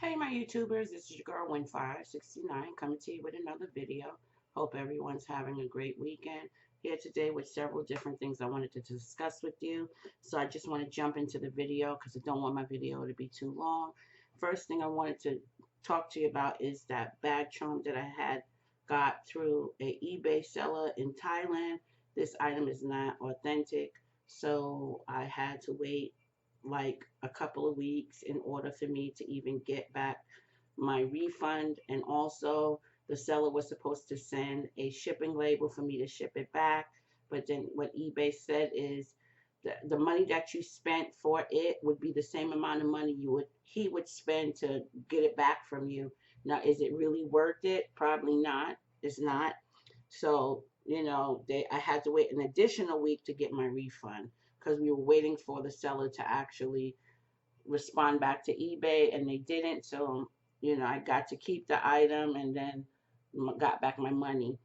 Hey my YouTubers, this is your girl Win569 coming to you with another video. Hope everyone's having a great weekend. Here today with several different things I wanted to discuss with you. So I just want to jump into the video because I don't want my video to be too long. First thing I wanted to talk to you about is that bag charm that I had got through a eBay seller in Thailand. This item is not authentic, so I had to wait like a couple of weeks in order for me to even get back my refund. And also, the seller was supposed to send a shipping label for me to ship it back. But then what eBay said is the money that you spent for it would be the same amount of money he would spend to get it back from you. Now, is it really worth it? Probably not. It's not. So, I had to wait an additional week to get my refund because we were waiting for the seller to actually respond back to eBay and they didn't. So, I got to keep the item and then got back my money.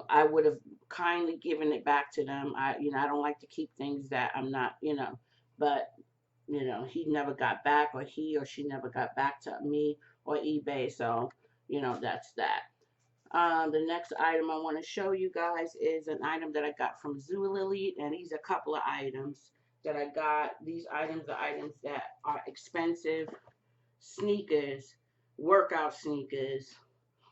I would have kindly given it back to them. I don't like to keep things that I'm not, but, he never got back, or he or she never got back to me or eBay. So, that's that. The next item I want to show you guys is an item that I got from Zulily, and these are a couple of items that I got. These items are items that are expensive: sneakers, workout sneakers,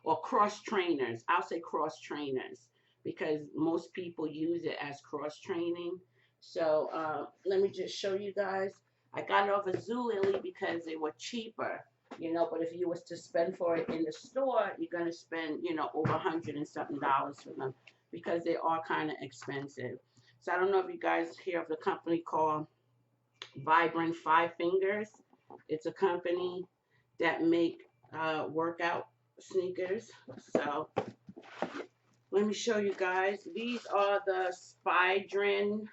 or cross trainers. I'll say cross trainers because most people use it as cross training. So let me just show you guys. I got it off of Zulily because they were cheaper, but if you was to spend for it in the store, you're going to spend, over $100 and something for them because they are kind of expensive. So I don't know if you guys hear of the company called Vibram Fivefingers. It's a company that make workout sneakers. So let me show you guys. These are the Spydrin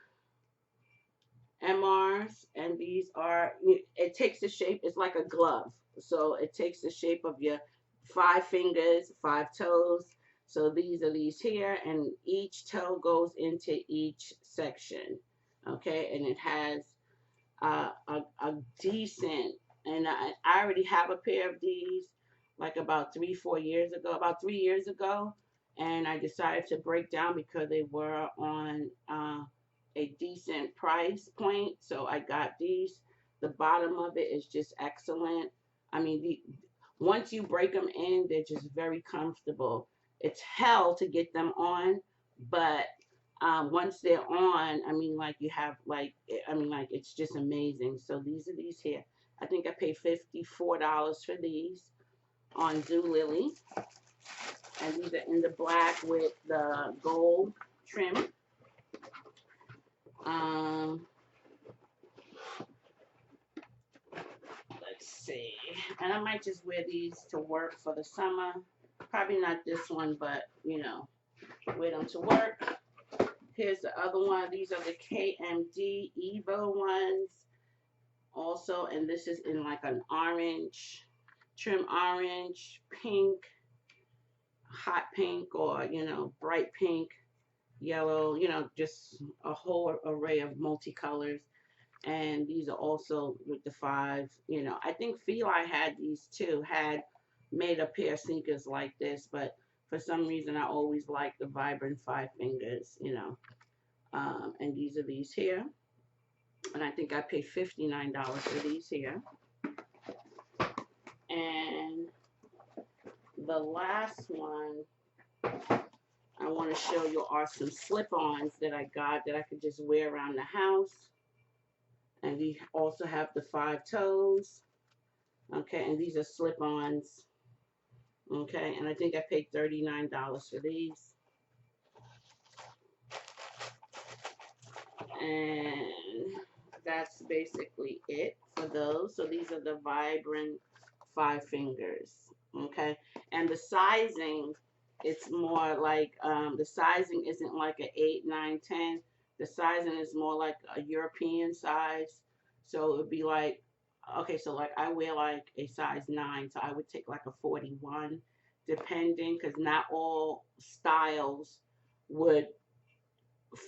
MRs, and these are, it takes the shape, it's like a glove. So it takes the shape of your 5 fingers, 5 toes. So these are these here, and each toe goes into each section. Okay, and it has a decent, and I already have a pair of these like about 3 4 years ago, about 3 years ago, and I decided to break down because they were on a decent price point. So I got these. The bottom of it is just excellent. I mean, once you break them in, they're just very comfortable. It's hell to get them on, but once they're on, I mean, like you have like it's just amazing. So these are these here. I think I paid $54 for these on Zulily, and these are in the black with the gold trim. Um, let's see, and I might just wear these to work for the summer. Probably not this one, but wear them to work. Here's the other one. These are the KMD Evo ones also, and this is in like an orange, trim orange, pink, hot pink, or bright pink, yellow, just a whole array of multicolors. And these are also with the five. I think Feli had these too, had made a pair of sneakers like this, but for some reason I always liked the Vibrant Fivefingers. And these are these here, and I think I paid $59 for these here. And the last one I want to show you are some slip-ons that I got that I could just wear around the house. And we also have the 5 toes. Okay, and these are slip-ons. Okay, and I think I paid $39 for these. And that's basically it for those. So these are the Vibrant Fivefingers. Okay, and the sizing, it's more like the sizing isn't like an 8, 9, 10. The sizing is more like a European size. So it would be like, okay, so like I wear like a size 9, so I would take like a 41, depending, because not all styles would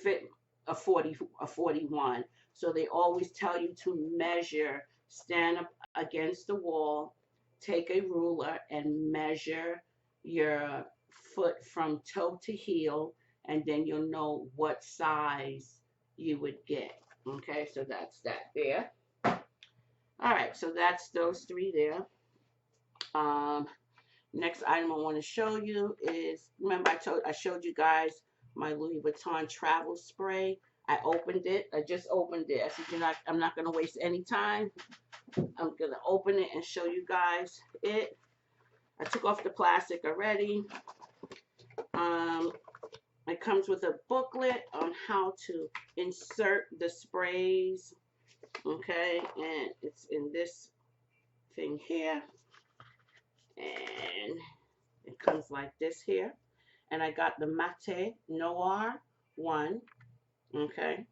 fit a 41. So they always tell you to measure, stand up against the wall, take a ruler and measure your foot from toe to heel, and then you'll know what size you would get. Okay, so that's that there. All right, so that's those three there. Um, Next item I want to show you is, remember I showed you guys my Louis Vuitton travel spray. I opened it. I just opened it. I said, I'm not going to waste any time. I'm going to open it and show you guys it. I took off the plastic already. It comes with a booklet on how to insert the sprays. Okay, and it's in this thing here. And it comes like this here. And I got the Mate Noir one. Okay.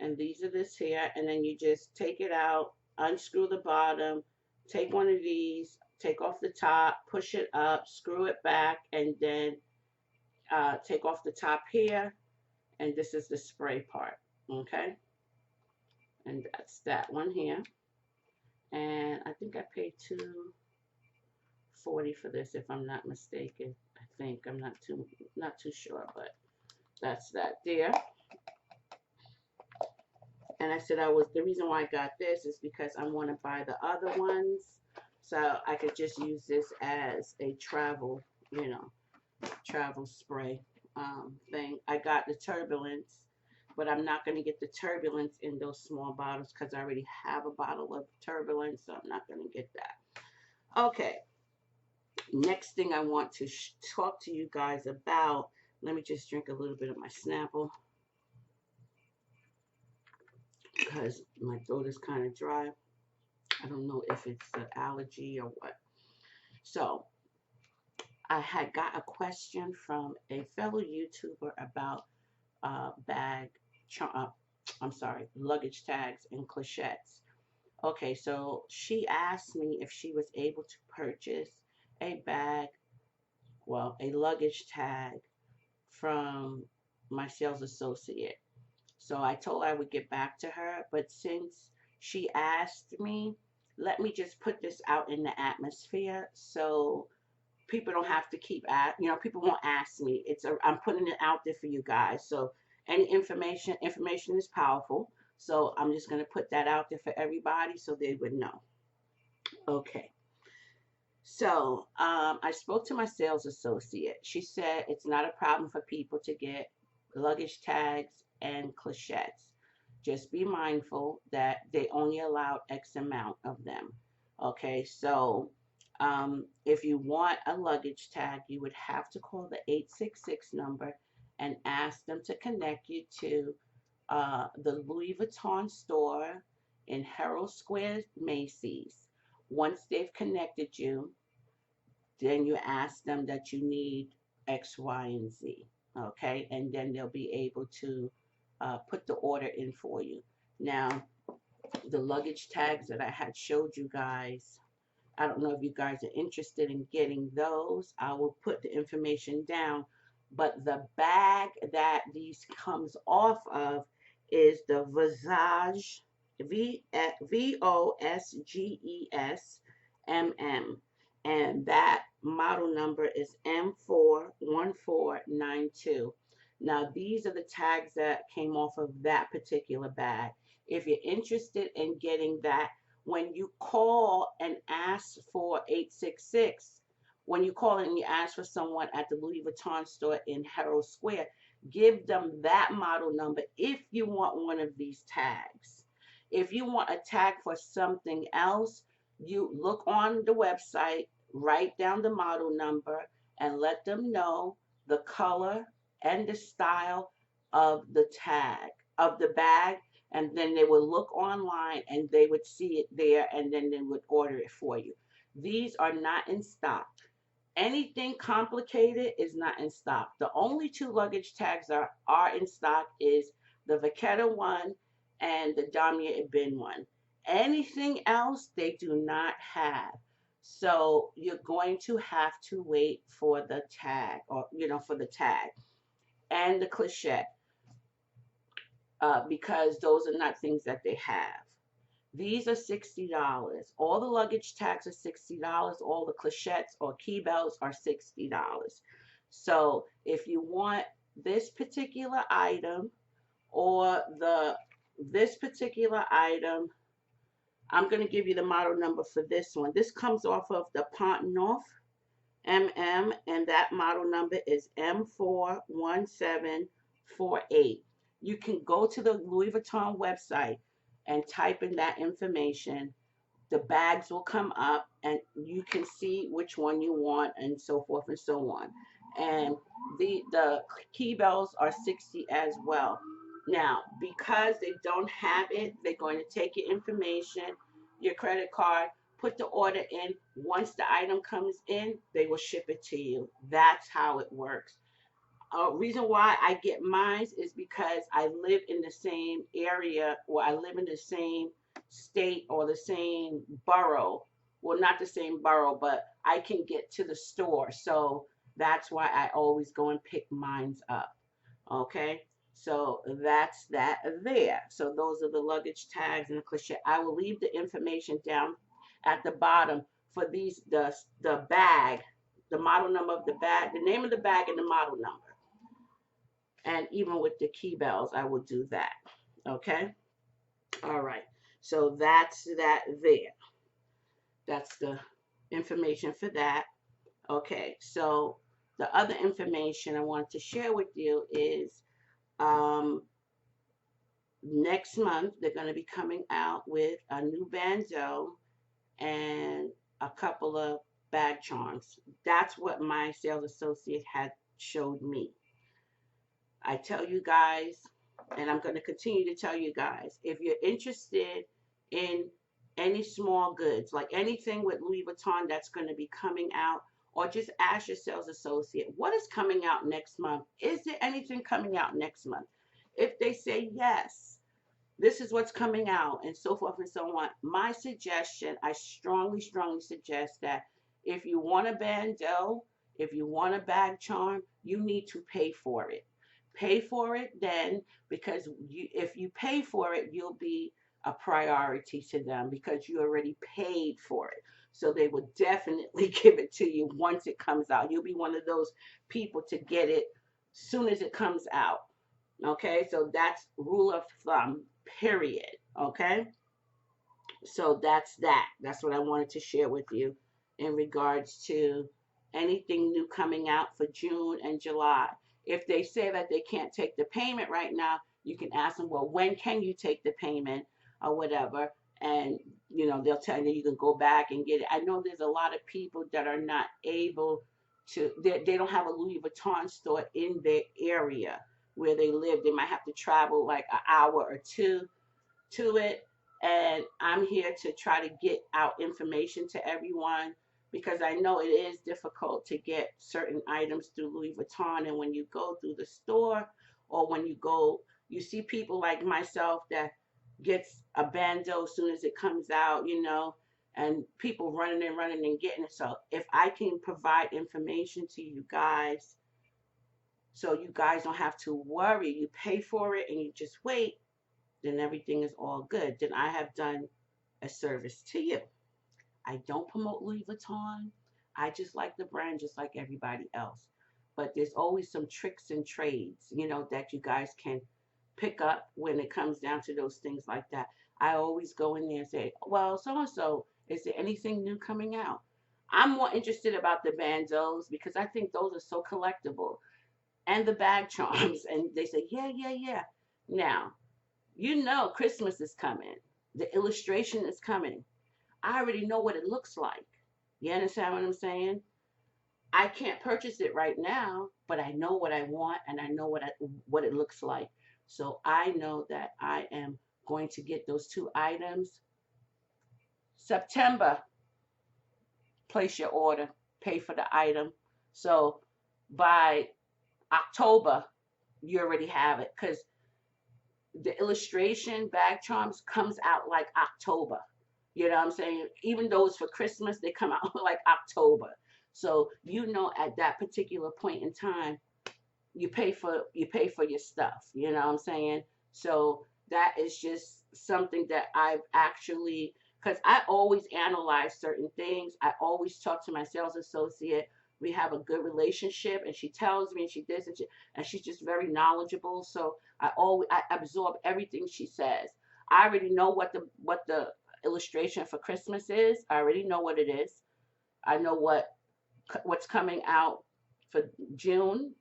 And these are this here. And then you just take it out, unscrew the bottom, take one of these, take off the top, push it up, screw it back, and then take off the top here. And this is the spray part. Okay. And that's that one here. And I think I paid $2.40 for this, if I'm not mistaken. I think I'm not too sure, but that's that there. And I said the reason why I got this is because I want to buy the other ones, so I could just use this as a travel, travel spray thing. I got the Turbulence, but I'm not going to get the Turbulence in those small bottles because I already have a bottle of Turbulence, so I'm not going to get that. Okay. Next thing I want to talk to you guys about, let me just drink a little bit of my Snapple because my throat is kind of dry. I don't know if it's an allergy or what. So I had got a question from a fellow YouTuber about luggage tags and clochettes. Okay, so she asked me if she was able to purchase a luggage tag from my sales associate. So I told her I would get back to her, but since she asked me, let me just put this out in the atmosphere so people don't have to people won't ask me. I'm putting it out there for you guys. So any information is powerful. So I'm just going to put that out there for everybody so they would know. Okay. So I spoke to my sales associate. She said it's not a problem for people to get luggage tags and clochettes. Just be mindful that they only allow X amount of them. Okay, so if you want a luggage tag, you would have to call the 866 number and ask them to connect you to the Louis Vuitton store in Herald Square, Macy's. Once they've connected you, then you ask them that you need X, Y, and Z. Okay, and then they'll be able to put the order in for you. Now, the luggage tags that I had showed you guys, I don't know if you guys are interested in getting those. I will put the information down. But the bag that these comes off of is the Vosges, VOSGES and that model number is M41492. Now, these are the tags that came off of that particular bag. If you're interested in getting that, when you call and ask for 866, when you call and you ask for someone at the Louis Vuitton store in Herald Square, give them that model number if you want one of these tags. If you want a tag for something else, you look on the website, write down the model number, and let them know the color and the style of the tag, of the bag, and then they will look online and they would see it there, and then they would order it for you. These are not in stock. Anything complicated is not in stock. The only two luggage tags that are in stock is the Vachetta one and the Damier Ebene one. Anything else they do not have. So you're going to have to wait for the tag, or for the tag and the clochette, because those are not things that they have. These are $60. All the luggage tags are $60. All the clochettes or key belts are $60. So if you want this particular item or this particular item, I'm going to give you the model number for this one. This comes off of the Pont-Neuf MM, and that model number is M41748. You can go to the Louis Vuitton website and type in that information. The bags will come up and you can see which one you want and so forth and so on. And the key bells are 60 as well. Now, because they don't have it, they're going to take your information, your credit card, put the order in. Once the item comes in, they will ship it to you. That's how it works. Reason why I get mine is because I live in the same area, or I live in the same state or the same borough. Well, not the same borough, but I can get to the store. So that's why I always go and pick mines up. Okay. So that's that there. So those are the luggage tags and the cliche. I will leave the information down at the bottom for these, the bag, the model number of the bag, the name of the bag and the model number. And even with the key bells, I will do that. Okay. All right. So that's that there. That's the information for that. Okay. So the other information I wanted to share with you is next month they're going to be coming out with a new bandeau and a couple of bag charms. That's what my sales associate had showed me. I tell you guys, and I'm going to continue to tell you guys, if you're interested in any small goods, like anything with Louis Vuitton that's going to be coming out, or just ask your sales associate, what is coming out next month? Is there anything coming out next month? If they say yes, this is what's coming out, and so forth and so on, my suggestion, I strongly, strongly suggest that if you want a bandeau, if you want a bag charm, you need to pay for it. Pay for it then, because if you pay for it, you'll be a priority to them because you already paid for it. So they will definitely give it to you once it comes out. You'll be one of those people to get it soon as it comes out. Okay, so that's rule of thumb, period. Okay, so that's that. That's what I wanted to share with you in regards to anything new coming out for June and July. If they say that they can't take the payment right now, you can ask them, well, when can you take the payment or whatever? And, they'll tell you can go back and get it. I know there's a lot of people that are not able to, they don't have a Louis Vuitton store in their area where they live. They might have to travel like an hour or two to it. And I'm here to try to get out information to everyone because I know it is difficult to get certain items through Louis Vuitton. And when you go through the store or when you go, you see people like myself that gets a bandeau as soon as it comes out, and people running and getting it. So if I can provide information to you guys so you guys don't have to worry, you pay for it and you just wait, then everything is all good. Then I have done a service to you. I don't promote Louis Vuitton. I just like the brand just like everybody else. But there's always some tricks and trades, that you guys can pick up when it comes down to those things like that. I always go in there and say, well, so-and-so, is there anything new coming out? I'm more interested about the bandeaus because I think those are so collectible. And the bag charms. And they say, yeah. Now, Christmas is coming. The illustration is coming. I already know what it looks like. You understand what I'm saying? I can't purchase it right now, but I know what I want and I know what it looks like. So I know that I am going to get those two items. September, place your order, pay for the item. So by October, you already have it because the illustration bag charms comes out like October. You know what I'm saying? Even though it's for Christmas, they come out like October. So at that particular point in time, you pay for your stuff. You know what I'm saying? So that is just something that I've actually, because I always analyze certain things. I always talk to my sales associate. We have a good relationship, and she tells me, and she this, and she's just very knowledgeable. So I absorb everything she says. I already know what the illustration for Christmas is. I already know what it is. I know what's coming out for June,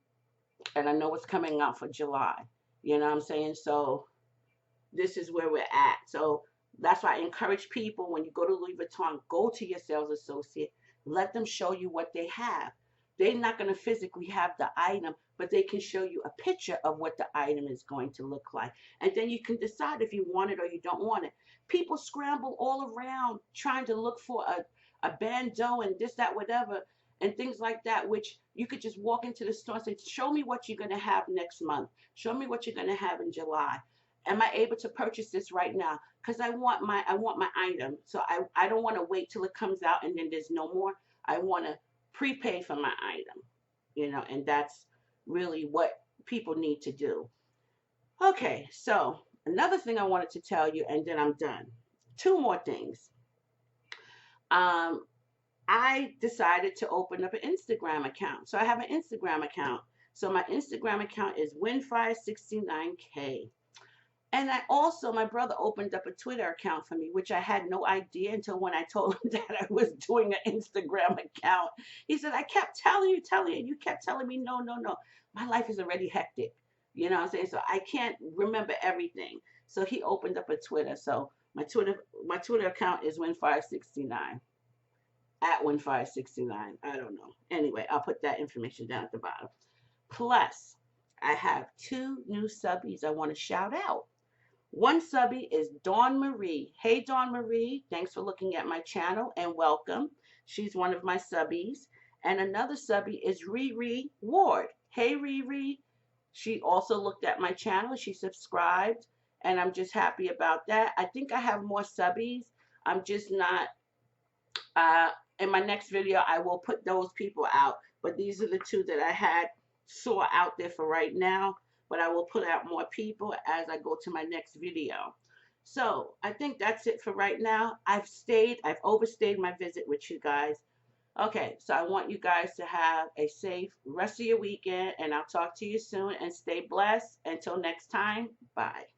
and I know what's coming out for July. You know what I'm saying? So this is where we're at. So that's why I encourage people, when you go to Louis Vuitton, go to your sales associate, let them show you what they have. They're not going to physically have the item, but they can show you a picture of what the item is going to look like. And then you can decide if you want it or you don't want it. People scramble all around trying to look for a bandeau and this, that, whatever, and things like that, which you could just walk into the store and say, show me what you're going to have next month. Show me what you're going to have in July. Am I able to purchase this right now? Because I want my item. So I don't want to wait till it comes out and then there's no more. I want to prepay for my item, and that's really what people need to do. Okay, so another thing I wanted to tell you, and then I'm done. Two more things. Um, I decided to open up an Instagram account. So I have an Instagram account. So my Instagram account is Winfire69K. And my brother opened up a Twitter account for me, which I had no idea until when I told him that I was doing an Instagram account. He said, I kept telling you, and you kept telling me, no, no, no. My life is already hectic. You know what I'm saying? So I can't remember everything. So he opened up a Twitter. So my Twitter account is Winfire69, at Winfire69. I don't know. Anyway, I'll put that information down at the bottom. Plus, I have two new subbies I want to shout out. One subby is Dawn Marie. Hey, Dawn Marie. Thanks for looking at my channel and welcome. She's one of my subbies. And another subby is ReeRee Ward. Hey, ReeRee. She also looked at my channel. She subscribed. And I'm just happy about that. I think I have more subbies. I'm just not. In my next video, I will put those people out. But these are the two that I saw out there for right now. But I will put out more people as I go to my next video. So I think that's it for right now. I've overstayed my visit with you guys. Okay, so I want you guys to have a safe rest of your weekend, and I'll talk to you soon, and stay blessed. Until next time, bye.